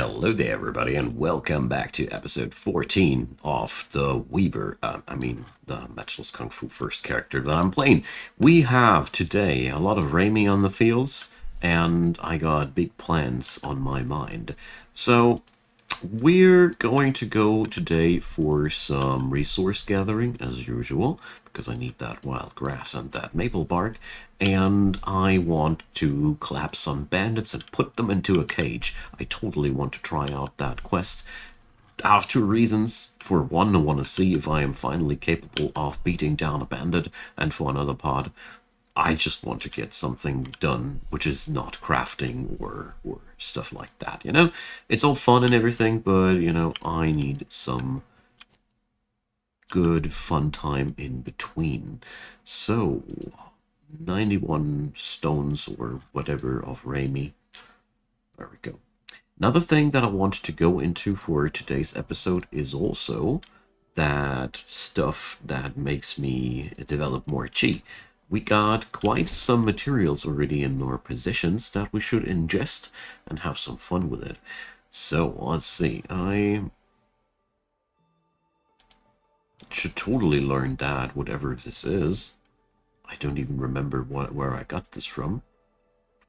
Hello there, everybody, and welcome back to episode 14 of the Weaver. The Matchless Kung Fu first character that I'm playing. We have today a lot of Raimi on the fields, and I got big plans on my mind. So, we're going to go today for some resource gathering, as usual, because I need that wild grass and that maple bark, and I want to clap some bandits and put them into a cage. I totally want to try out that quest. I have two reasons. For one, I want to see if I am finally capable of beating down a bandit, and for another part, I just want to get something done which is not crafting or stuff like that, you know? It's all fun and everything, but, I need some good fun time in between. So, 91 stones or whatever of Raimi. There we go. Another thing that I want to go into for today's episode is also that stuff that makes me develop more chi. We got quite some materials already in our possessions that we should ingest and have some fun with it. So, let's see. I should totally learn that, whatever this is. I don't even remember where I got this from.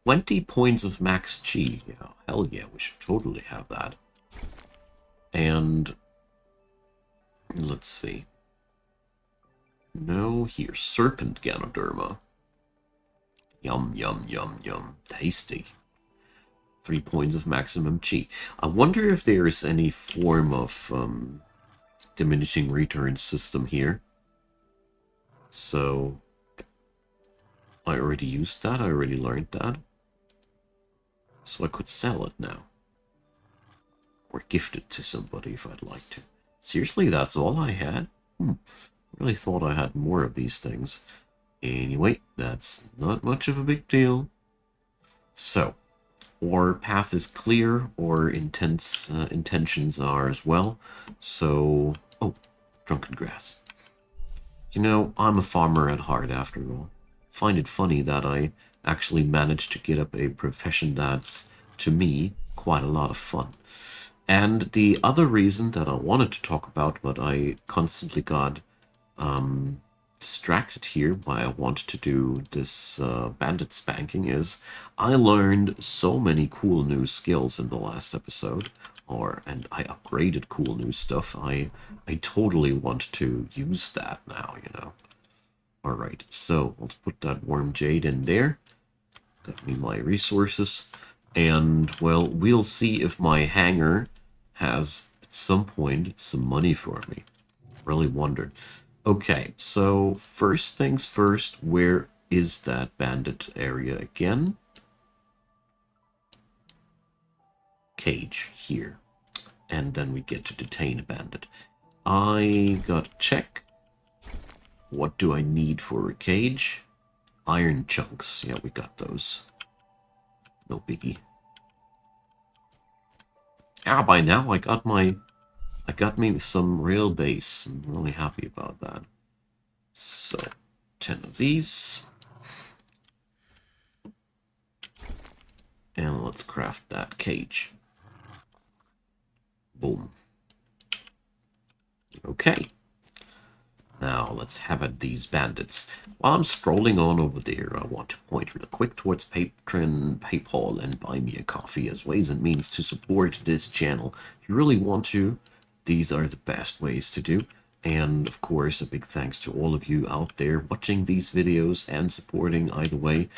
20 points of max chi. Yeah, hell yeah, we should totally have that. And let's see. No, here, serpent ganoderma. Yum, yum, yum, yum. Tasty. 3 points of maximum chi. I wonder if there is any form of diminishing return system here. So, I already used that, I already learned that. So I could sell it now. Or gift it to somebody if I'd like to. Seriously, that's all I had? Really thought I had more of these things. Anyway, that's not much of a big deal. So, our path is clear, or intentions are as well. So, oh, drunken grass. You know, I'm a farmer at heart after all. Find it funny that I actually managed to get up a profession that's, to me, quite a lot of fun. And the other reason that I wanted to talk about, but I constantly got distracted here by I want to do this bandit spanking, is I learned so many cool new skills in the last episode, and I upgraded cool new stuff. I totally want to use that now, you know. Alright, so let's put that warm jade in there. Got me my resources. And, well, we'll see if my hangar has, at some point, some money for me. Really wonder. Okay, so first things first, where is that bandit area again? Cage, here. And then we get to detain a bandit. I gotta check. What do I need for a cage? Iron chunks. Yeah, we got those. No biggie. Ah, by now I got me some real base. I'm really happy about that. So, 10 of these. And let's craft that cage. Boom. Okay. Now, let's have at these bandits. While I'm scrolling on over there, I want to point real quick towards Patreon, PayPal, and Buy Me a Coffee as ways and means to support this channel. If you really want to, these are the best ways to do. And, of course, a big thanks to all of you out there watching these videos and supporting either way.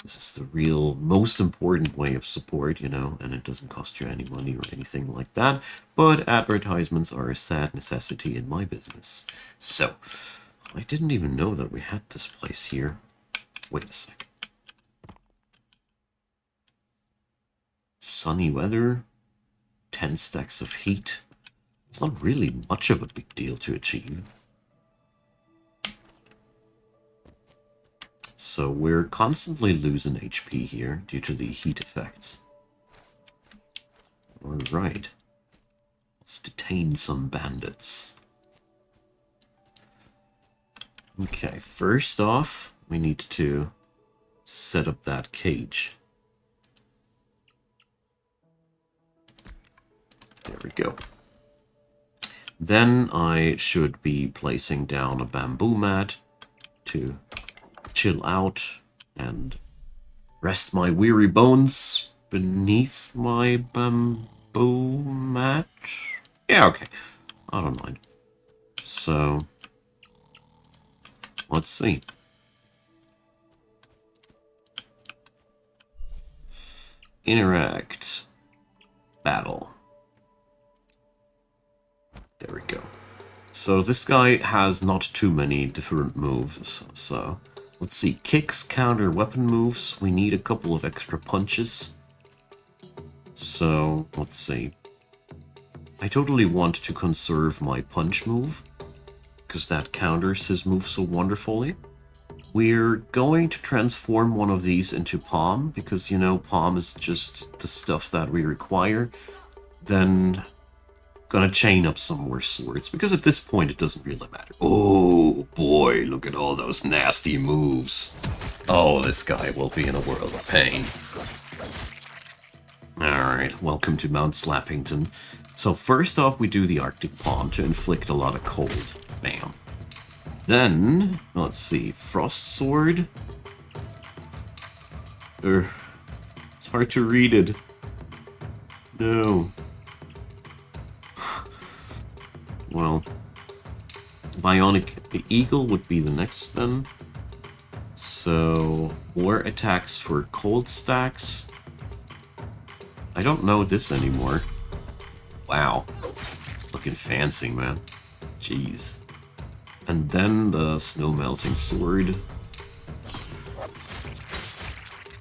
This is the real most important way of support, you know, and it doesn't cost you any money or anything like that. But advertisements are a sad necessity in my business. So, I didn't even know that we had this place here. Wait a sec. Sunny weather, 10 stacks of heat. It's not really much of a big deal to achieve. So we're constantly losing HP here due to the heat effects. Alright. Let's detain some bandits. Okay, first off, we need to set up that cage. There we go. Then I should be placing down a bamboo mat to chill out and rest my weary bones beneath my bamboo mat. Yeah, okay. I don't mind. So, let's see. Interact. Battle. There we go. So this guy has not too many different moves. So let's see. Kicks, counter, weapon moves. We need a couple of extra punches. So let's see. I totally want to conserve my punch move, because that counters his move so wonderfully. We're going to transform one of these into palm, because, you know, palm is just the stuff that we require. Then gonna chain up some more swords, because at this point it doesn't really matter. Oh boy, look at all those nasty moves. Oh, this guy will be in a world of pain. Alright, welcome to Mount Slappington. So first off, we do the Arctic Palm to inflict a lot of cold. Bam. Then, let's see, Frost Sword. It's hard to read it. No. Well, Bionic Eagle would be the next then. So, more attacks for cold stacks. I don't know this anymore. Wow. Looking fancy, man. Jeez. And then the Snow Melting Sword.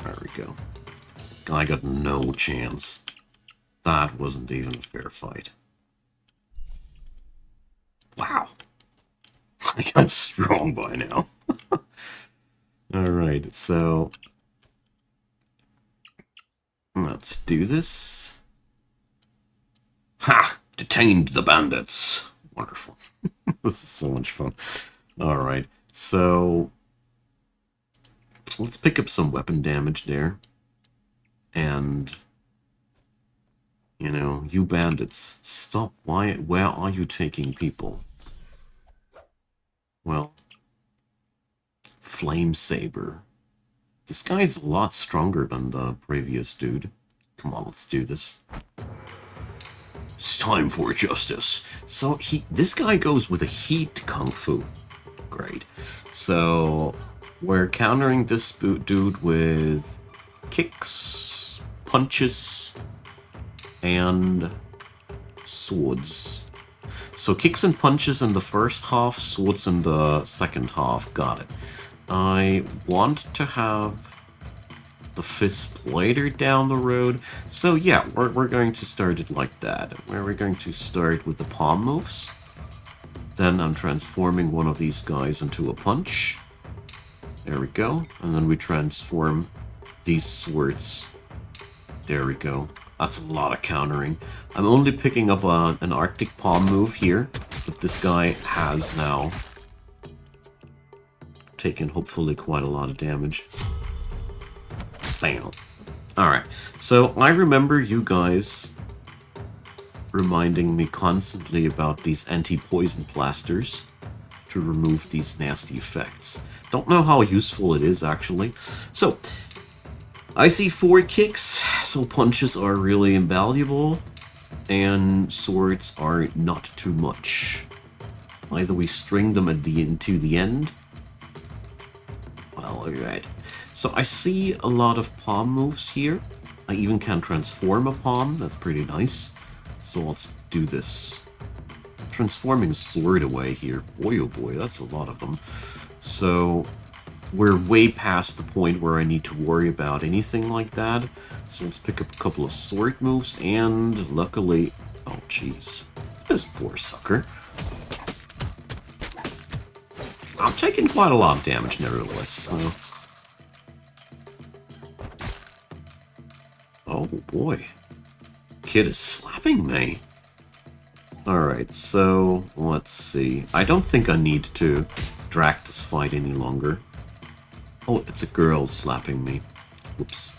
There we go. I got no chance. That wasn't even a fair fight. Wow. I got strong by now. Alright, so let's do this. Ha! Detained the bandits. Wonderful. This is so much fun. Alright, so let's pick up some weapon damage there. And, you know, you bandits, stop. Where are you taking people? Well, Flame Saber. This guy's a lot stronger than the previous dude. Come on, let's do this. It's time for justice. So this guy goes with a heat kung fu. Great. So we're countering this dude with kicks, punches, and swords. So kicks and punches in the first half, swords in the second half. Got it. I want to have the fist later down the road. So yeah, we're going to start it like that. Where we're going to start with the palm moves. Then I'm transforming one of these guys into a punch. There we go. And then we transform these swords. There we go. That's a lot of countering. I'm only picking up an Arctic Palm move here, but this guy has now taken hopefully quite a lot of damage. Bam. Alright, so I remember you guys reminding me constantly about these anti-poison plasters to remove these nasty effects. Don't know how useful it is, actually. So, I see 4 kicks, so punches are really invaluable, and swords are not too much. Either we string them to the end. Well, alright. So I see a lot of palm moves here. I even can transform a palm, that's pretty nice. So let's do this. Transforming a sword away here. Boy, oh boy, that's a lot of them. So we're way past the point where I need to worry about anything like that. So let's pick up a couple of sword moves, and luckily... Oh, jeez. This poor sucker. I'm taking quite a lot of damage, nevertheless. So. Oh, boy. Kid is slapping me. Alright, so let's see. I don't think I need to drag this fight any longer. Oh, it's a girl slapping me. Whoops.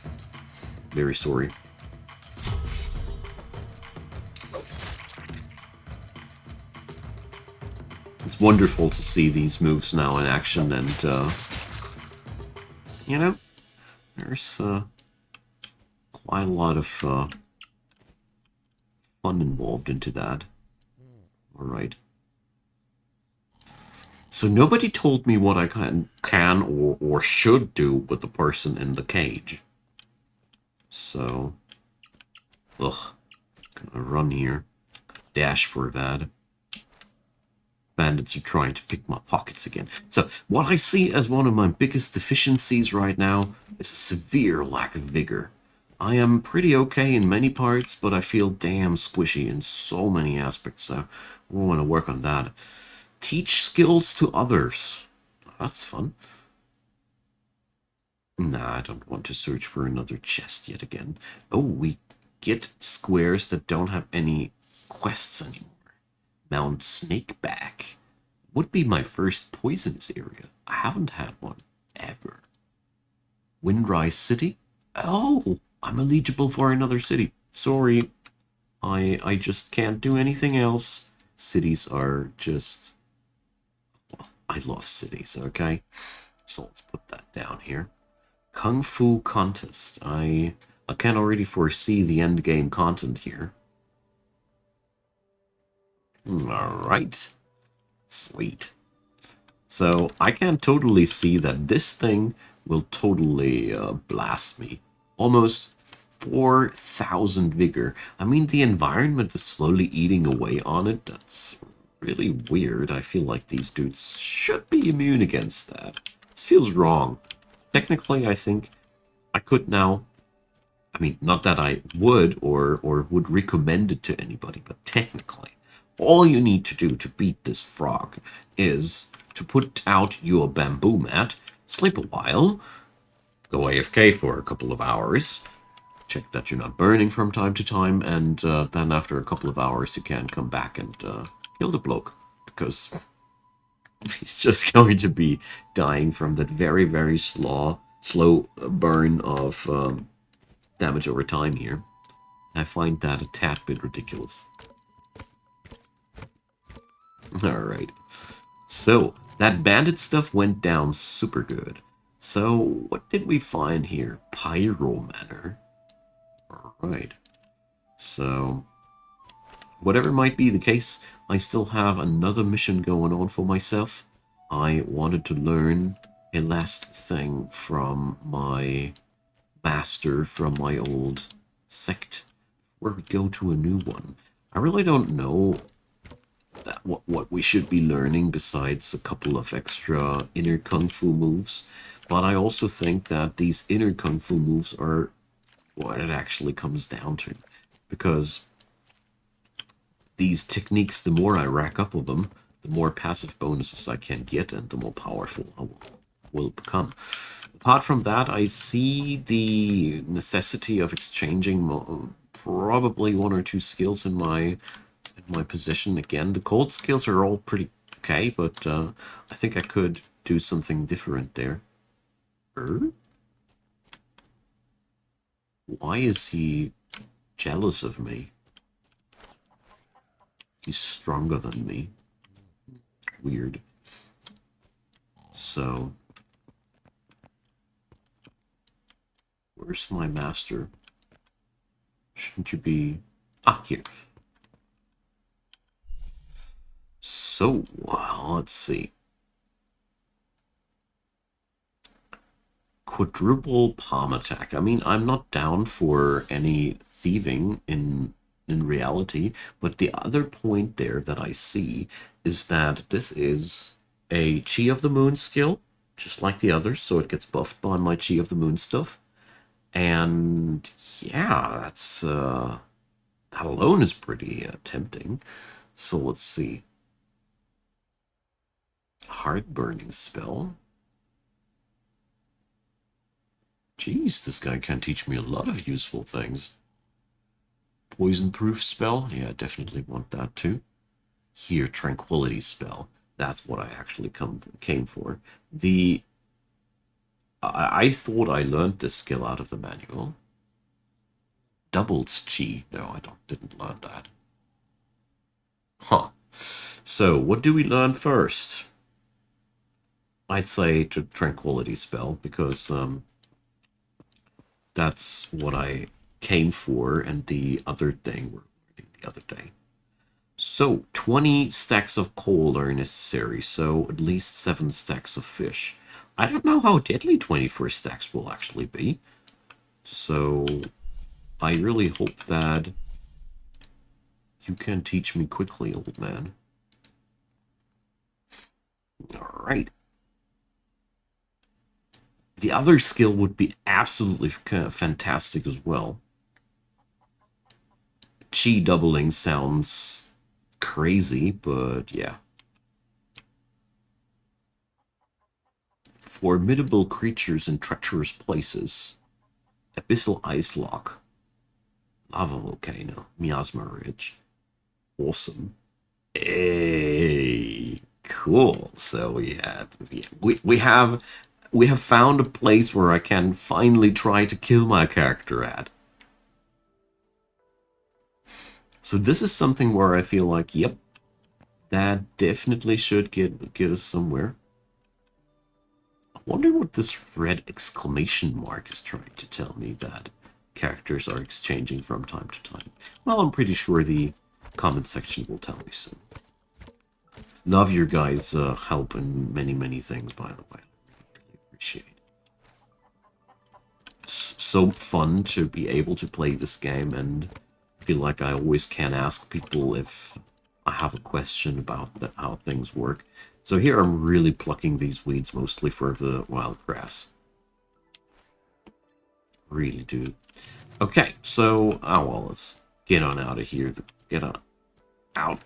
Very sorry. It's wonderful to see these moves now in action, and, you know, there's quite a lot of fun involved into that. Alright. So nobody told me what I can or should do with the person in the cage. So, ugh, gonna run here, dash for that. Bandits are trying to pick my pockets again. So what I see as one of my biggest deficiencies right now is a severe lack of vigor. I am pretty okay in many parts, but I feel damn squishy in so many aspects, so I want to work on that. Teach skills to others. That's fun. Nah, I don't want to search for another chest yet again. Oh, we get squares that don't have any quests anymore. Mount Snakeback would be my first poisonous area. I haven't had one ever. Windrise City? Oh, I'm eligible for another city. Sorry, I just can't do anything else. Cities are just... I love cities, okay? So let's put that down here. Kung Fu Contest. I can already foresee the end game content here. Alright. Sweet. So I can totally see that this thing will totally blast me. Almost 4,000 vigor. I mean, the environment is slowly eating away on it. That's really weird. I feel like these dudes should be immune against that. This feels wrong. Technically, I think I could now... I mean, not that I would or would recommend it to anybody, but technically, all you need to do to beat this frog is to put out your bamboo mat, sleep a while, go AFK for a couple of hours, check that you're not burning from time to time, and then after a couple of hours you can come back and kill the bloke, because he's just going to be dying from that very, very slow burn of damage over time here. I find that a tad bit ridiculous. Alright. So, that bandit stuff went down super good. So, what did we find here? Pyro Manor. Alright. So, whatever might be the case, I still have another mission going on for myself. I wanted to learn a last thing from my master from my old sect before we go to a new one. I really don't know that what we should be learning besides a couple of extra inner kung fu moves, but I also think that these inner kung fu moves are what it actually comes down to, because these techniques, the more I rack up of them, the more passive bonuses I can get and the more powerful I will become. Apart from that, I see the necessity of exchanging probably one or two skills in my possession again. The cold skills are all pretty okay, but I think I could do something different there. Why is he jealous of me? He's stronger than me. Weird. So, where's my master? Shouldn't you be... Ah, here. So, let's see. Quadruple palm attack. I mean, I'm not down for any thieving in reality, but the other point there that I see is that this is a Chi of the Moon skill, just like the others, so it gets buffed by my Chi of the Moon stuff. And yeah, that's that alone is pretty tempting. So let's see. Heart burning spell. Jeez, this guy can teach me a lot of useful things. Poison proof spell. Yeah, I definitely want that too. Here, tranquility spell. That's what I actually came for. I thought I learned this skill out of the manual. Doubles chi. No, I didn't learn that. Huh. So, what do we learn first? I'd say to Tranquility Spell, because that's what I came for, and the other thing we're learning the other day. So, 20 stacks of coal are necessary, so at least 7 stacks of fish. I don't know how deadly 24 stacks will actually be, so I really hope that you can teach me quickly, old man. Alright. The other skill would be absolutely fantastic as well. Chi doubling sounds crazy, but yeah. Formidable creatures in treacherous places. Abyssal Ice Lock. Lava Volcano. Miasma Ridge. Awesome. Hey, cool. So yeah, we have found a place where I can finally try to kill my character at. So this is something where I feel like, yep, that definitely should get us somewhere. I wonder what this red exclamation mark is trying to tell me that characters are exchanging from time to time. Well, I'm pretty sure the comment section will tell me soon. Love your guys' help in many things, by the way. Really appreciate it. It's so fun to be able to play this game, and feel like I always can ask people if I have a question about how things work. So here I'm really plucking these weeds mostly for the wild grass. Really do. Okay, so, oh well, let's get on out of here. Get on out.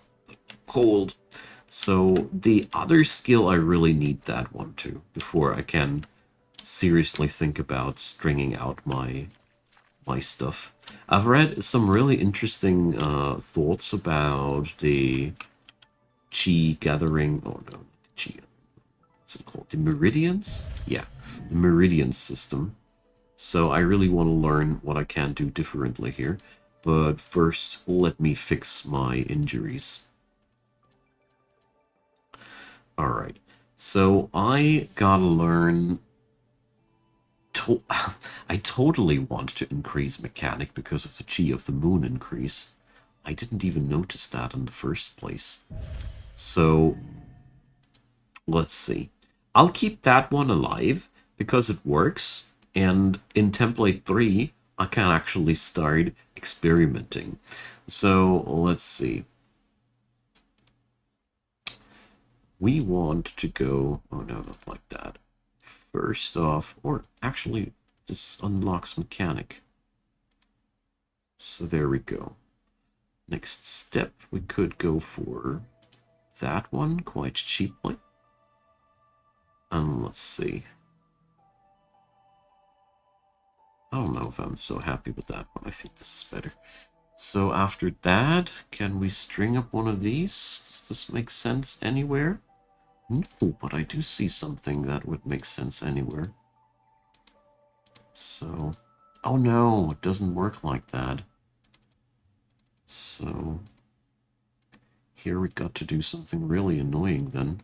Cold. So the other skill, I really need that one too, before I can seriously think about stringing out my stuff. I've read some really interesting thoughts about the chi gathering. Oh no, chi. What's it called? The Meridians? Yeah, the Meridian system. So I really want to learn what I can do differently here. But first, let me fix my injuries. Alright, so I gotta learn... I totally want to increase mechanic because of the chi of the moon increase. I didn't even notice that in the first place. So, let's see. I'll keep that one alive because it works, and in template 3, I can actually start experimenting. So, let's see. We want to go... Oh no, not like that. First off, or actually, this unlocks mechanic. So there we go. Next step, we could go for that one quite cheaply. And let's see. I don't know if I'm so happy with that one. I think this is better. So after that, can we string up one of these? Does this make sense anywhere? No, but I do see something that would make sense anywhere. So, oh no, it doesn't work like that. So, here we got to do something really annoying then.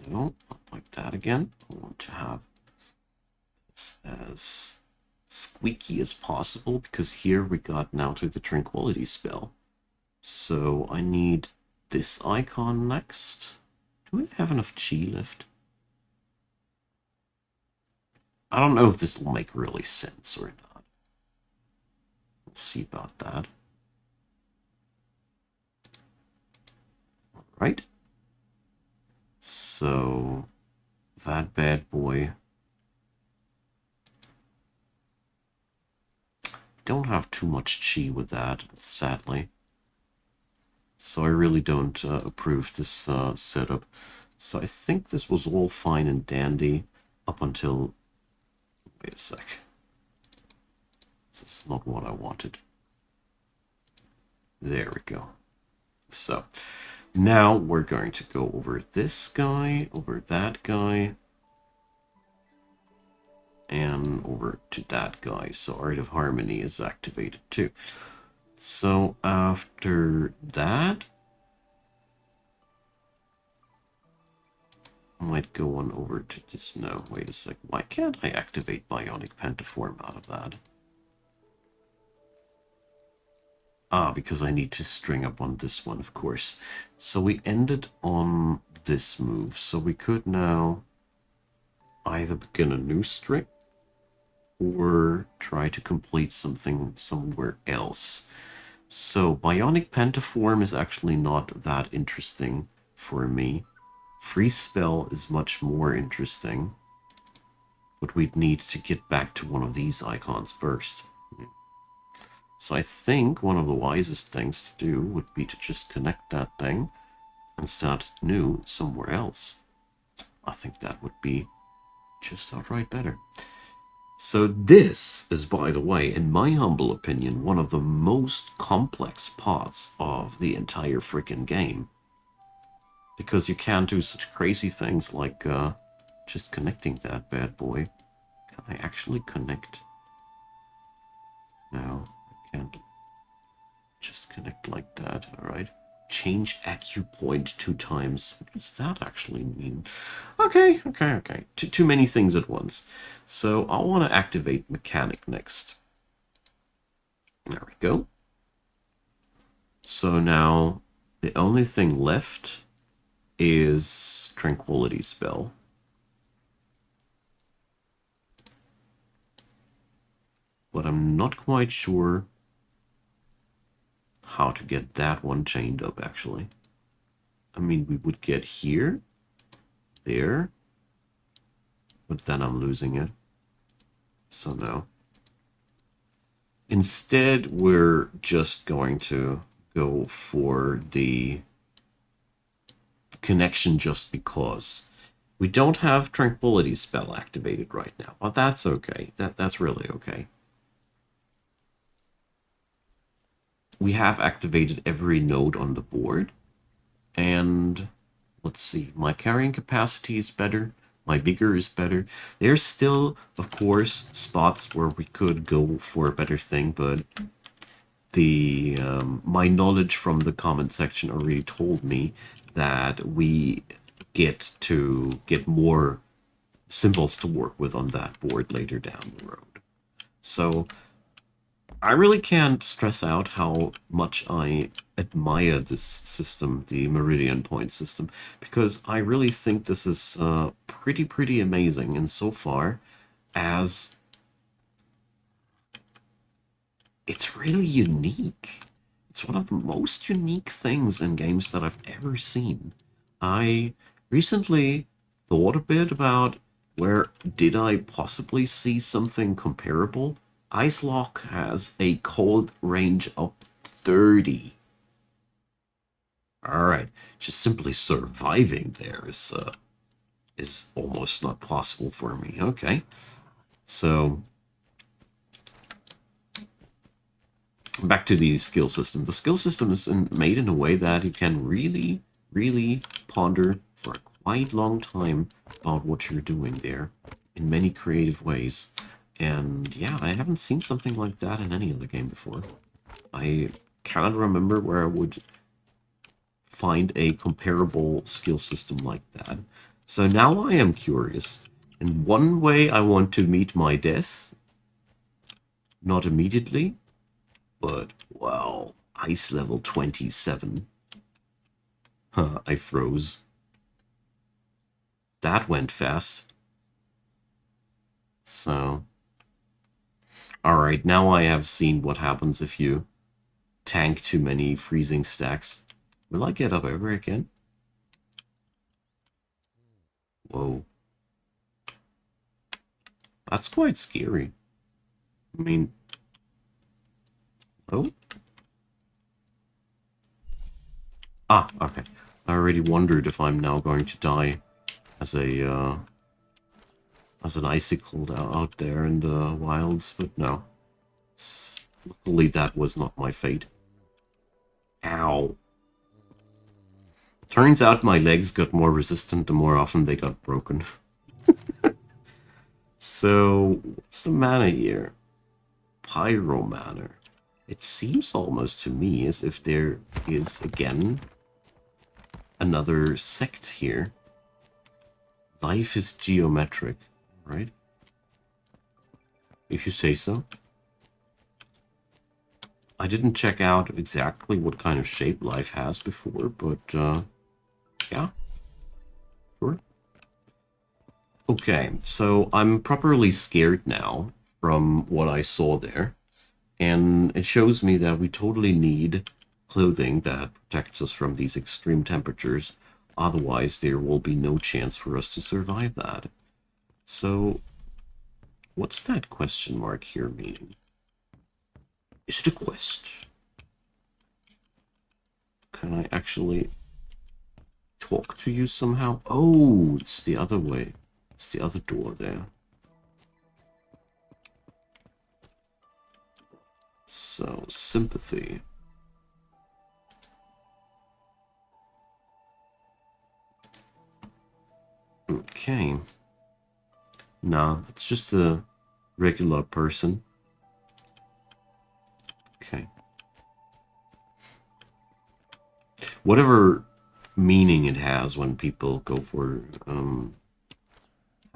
No, not like that again. I want to have this as squeaky as possible, because here we got now to the tranquility spell. So I need this icon next. Do we have enough chi left? I don't know if this will make really sense or not. We'll see about that. Alright. So, that bad boy. Don't have too much chi with that, sadly. So I really don't approve this setup. So I think this was all fine and dandy up until... Wait a sec. This is not what I wanted. There we go. So, now we're going to go over this guy, over that guy. and over to that guy. So Art of Harmony is activated too. So after that, I might go on over to this. No, wait a sec. Why can't I activate Bionic Pentaform out of that? Ah, because I need to string up on this one, of course. So we ended on this move. So we could now either begin a new string or try to complete something somewhere else. So Bionic Pentaform is actually not that interesting for me. Freeze Spell is much more interesting. But we'd need to get back to one of these icons first. So I think one of the wisest things to do would be to just connect that thing and start new somewhere else. I think that would be just outright better. So this is, by the way, in my humble opinion, one of the most complex parts of the entire freaking game. Because you can do such crazy things like just connecting that bad boy. Can I actually connect? No, I can't. Just connect like that, alright. Change acupoint 2 times. What does that actually mean? Okay. Too many things at once. So I want to activate Mechanic next. There we go. So now the only thing left is Tranquility Spell. But I'm not quite sure how to get that one chained up, actually. I mean, we would get here, there, but then I'm losing it. So no. Instead, we're just going to go for the connection just because. We don't have Tranquility Spell activated right now, but that's okay. That's really okay. We have activated every node on the board, and let's see, my carrying capacity is better, my vigor is better. There's still, of course, spots where we could go for a better thing, but the my knowledge from the comment section already told me that we get more symbols to work with on that board later down the road. So I really can't stress out how much I admire this system, the Meridian point system, because I really think this is pretty amazing insofar as it's really unique. It's one of the most unique things in games that I've ever seen. I recently thought a bit about where did I possibly see something comparable. Ice Lock has a cold range of 30. Alright, just simply surviving there is almost not possible for me. Okay, so back to the skill system. The skill system is made in a way that you can really ponder for a quite long time about what you're doing there in many creative ways. And yeah, I haven't seen something like that in any other game before. I cannot remember where I would find a comparable skill system like that. So now I am curious. In one way, I want to meet my death. Not immediately, but wow, ice level 27. Huh, I froze. That went fast. So, alright, now I have seen what happens if you tank too many freezing stacks. Will I get up ever again? Whoa. That's quite scary. I mean... Oh? Ah, okay. I already wondered if I'm now going to die as a, as an icicle out there in the wilds, but no. Luckily, that was not my fate. Ow. Turns out my legs got more resistant the more often they got broken. So, what's the mana here? Pyromancer. It seems almost to me as if there is, again, another sect here. Life is geometric, right? If you say so. I didn't check out exactly what kind of shape life has before, but yeah, sure. Okay, so I'm properly scared now from what I saw there. And it shows me that we totally need clothing that protects us from these extreme temperatures. Otherwise, there will be no chance for us to survive that. So, what's that question mark here meaning? Is it a quest? Can I actually talk to you somehow? Oh, it's the other way. It's the other door there. So, sympathy. Okay. Nah, it's just a regular person. Okay. Whatever meaning it has when people go for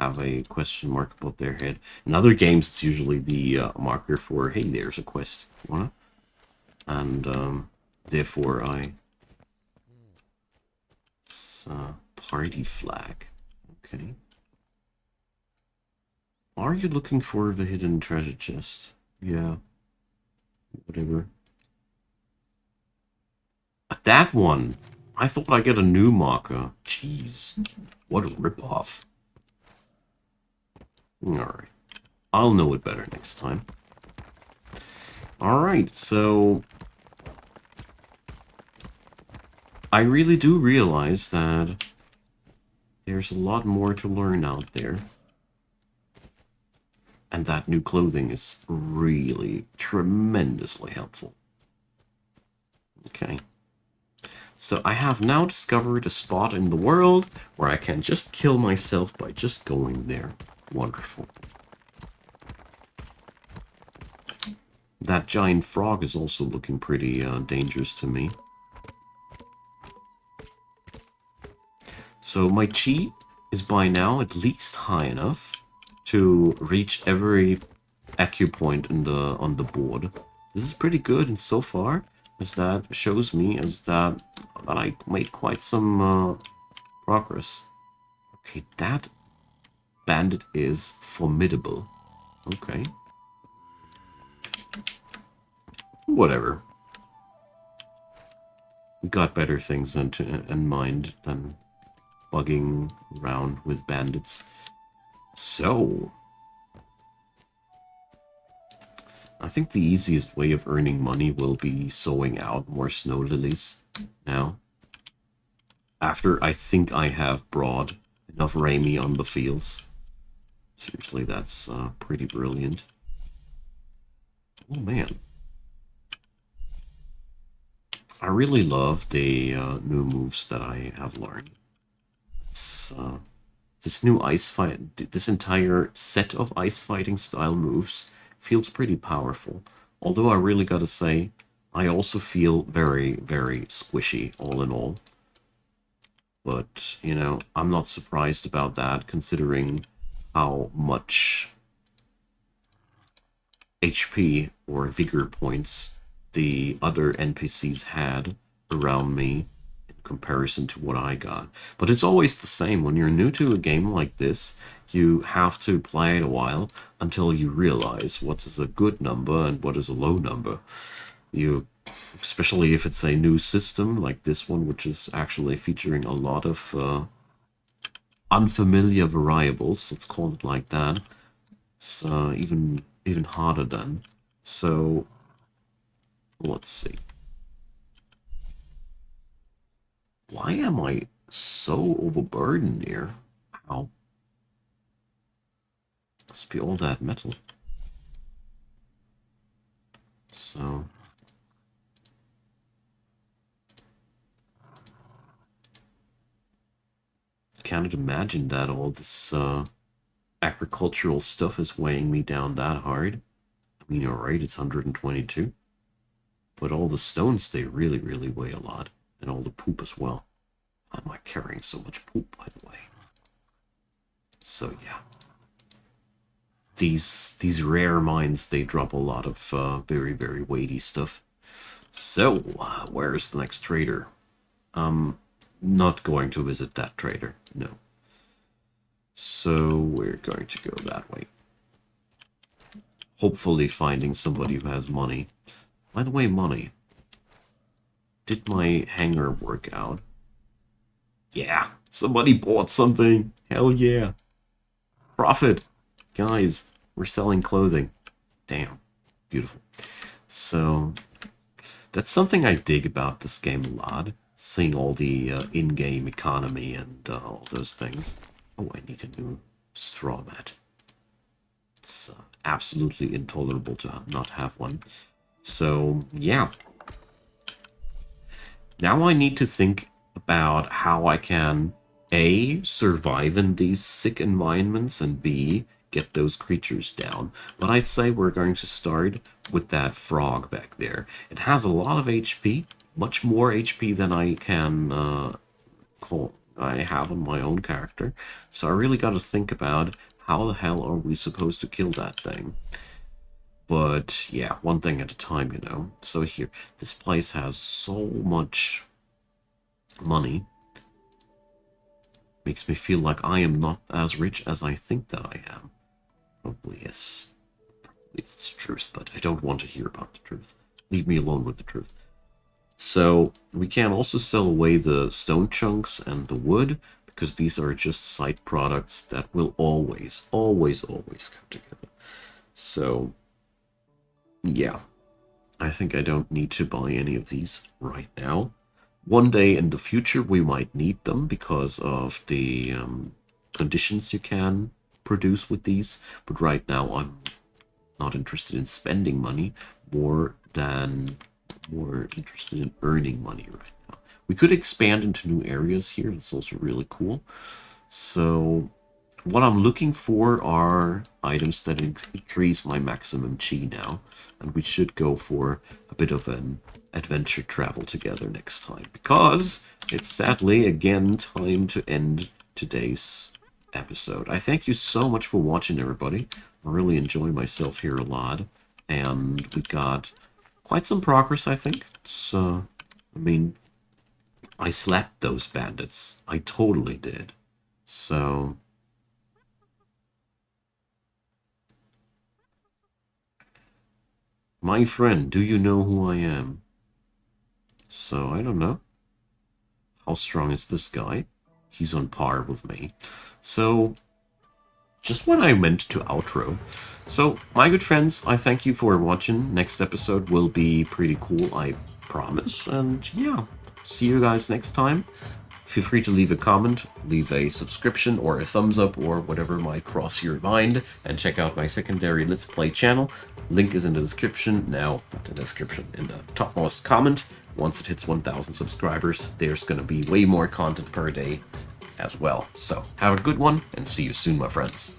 have a question mark above their head. In other games, it's usually the marker for, hey, there's a quest. Wanna? And therefore, it's party flag. Okay. Are you looking for the hidden treasure chest? Yeah. Whatever. That one! I thought I'd get a new marker. Jeez. What a ripoff. Alright. I'll know it better next time. Alright, so I really do realize that there's a lot more to learn out there. And that new clothing is really tremendously helpful. Okay. So I have now discovered a spot in the world where I can just kill myself by just going there. Wonderful. That giant frog is also looking pretty dangerous to me. So my chi is by now at least high enough to reach every acupoint in on the board. This is pretty good, and so far, as that shows me, is that I made quite some progress. Okay, that bandit is formidable. Okay. Whatever. We got better things in mind than bugging around with bandits. So, I think the easiest way of earning money will be sowing out more snow lilies now. After I think I have brought enough Raimi on the fields. Seriously, that's pretty brilliant. Oh man. I really love the new moves that I have learned. It's, this new ice fight, this entire set of ice fighting style moves feels pretty powerful. Although I really gotta say, I also feel very, very squishy all in all. But, you know, I'm not surprised about that considering how much HP or vigor points the other NPCs had around me in comparison to what I got. But it's always the same. When you're new to a game like this, you have to play it a while until you realize what is a good number and what is a low number. You, especially if it's a new system like this one, which is actually featuring a lot of unfamiliar variables, let's call it like that. It's even harder then. So let's see. Why am I so overburdened here? Ow. Must be all that metal. So can't imagine that all this agricultural stuff is weighing me down that hard. I mean, alright, it's 122. But all the stones, they really, really weigh a lot. And all the poop as well. Why am I carrying so much poop, by the way? So, yeah. These rare mines, they drop a lot of very, very weighty stuff. So, where's the next trader? Not going to visit that trader, no. So, we're going to go that way. Hopefully finding somebody who has money. By the way, money. Did my hangar work out? Yeah, somebody bought something. Hell yeah. Profit. Guys, we're selling clothing. Damn. Beautiful. So, that's something I dig about this game a lot. Seeing all the in-game economy and all those things. Oh, I need a new straw mat. It's absolutely intolerable to not have one. So, yeah. Now I need to think about how I can, A, survive in these sick environments, and B, get those creatures down. But I'd say we're going to start with that frog back there. It has a lot of HP, much more HP than I can I have on my own character. So I really got to think about how the hell are we supposed to kill that thing. But yeah, one thing at a time, you know. So here, this place has so much money. Makes me feel like I am not as rich as I think that I am. Probably yes. Probably it's the truth, but I don't want to hear about the truth. Leave me alone with the truth. So we can also sell away the stone chunks and the wood, because these are just side products that will always, always, always come together. So yeah, I think I don't need to buy any of these right now. One day in the future we might need them because of the conditions you can produce with these, but right now I'm not interested in spending money, more interested in earning money right now. We could expand into new areas here. That's also really cool. So what I'm looking for are items that increase my maximum chi now, and we should go for a bit of an adventure travel together next time, because it's sadly again time to end today's episode. I thank you so much for watching, everybody. I really enjoy myself here a lot, and we got quite some progress, I think. So, I mean, I slapped those bandits. I totally did. So, my friend, do you know who I am? So, I don't know. How strong is this guy? He's on par with me. So, just when I meant to outro. So, my good friends, I thank you for watching. Next episode will be pretty cool, I promise. And yeah, see you guys next time. Feel free to leave a comment, leave a subscription or a thumbs up or whatever might cross your mind, and check out my secondary Let's Play channel. Link is in the description. Now, not in the description, in the topmost comment. Once it hits 1,000 subscribers, there's going to be way more content per day as well. So, have a good one, and see you soon, my friends.